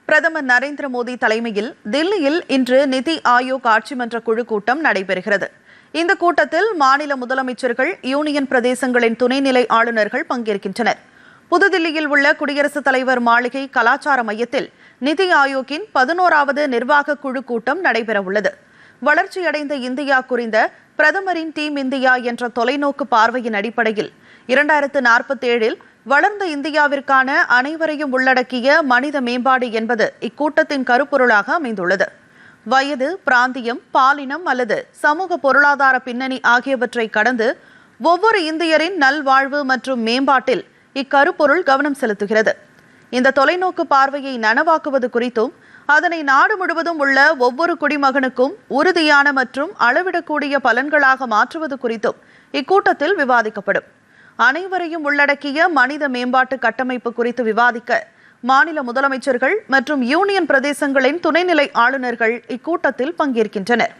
பிரதமர் நரேந்திர மோடி தலைமையில் தில்லியில் இன்று நிதி ஆயோக் ஆட்சி மன்ற குழு கூட்டம் நடைபெறுகிறது. இந்த கூட்டத்தில் மாநில முதலமைச்சர்கள், யூனியன் பிரதேசங்களின் துணைநிலை ஆளுநர்கள் பங்கேற்கின்றனர். புதுதில்லியில் உள்ள குடியரசுத் தலைவர் மாளிகை கலாச்சார மையத்தில் நிதி ஆயோக்கின் 11வது நிர்வாக குழு கூட்டம் நடைபெறவுள்ளது. வளர்ச்சியடைந்த இந்தியா குறித்த பிரதமரின் டீம் இந்தியா என்ற தொலைநோக்கு பார்வையின் அடிப்படையில் 2047 வளர்ந்த இந்தியாவிற்கான அனைவரையும் உள்ளடக்கிய மனித மேம்பாடு என்பது இக்கூட்டத்தின் கருப்பொருளாக அமைந்துள்ளது. வயது, பிராந்தியம், பாலினம் அல்லது சமூக பொருளாதார பின்னணி ஆகியவற்றை கடந்து ஒவ்வொரு இந்தியரின் நல்வாழ்வு மற்றும் மேம்பாட்டில் இக்கருப்பொருள் கவனம் செலுத்துகிறது. இந்த தொலைநோக்கு பார்வையை நனவாக்குவது குறித்தும் அதனை நாடு முழுவதும் உள்ள ஒவ்வொரு குடிமகனுக்கும் உறுதியான மற்றும் அளவிடக்கூடிய பலன்களாக மாற்றுவது குறித்தும் இக்கூட்டத்தில் விவாதிக்கப்படும். அனைவரையும் உள்ளடக்கிய மனித மேம்பாட்டு கட்டமைப்பு குறித்து விவாதிக்க மாநில முதலமைச்சர்கள் மற்றும் யூனியன் பிரதேசங்களின் துணைநிலை ஆளுநர்கள் இக்கூட்டத்தில் பங்கேற்கின்றனர்.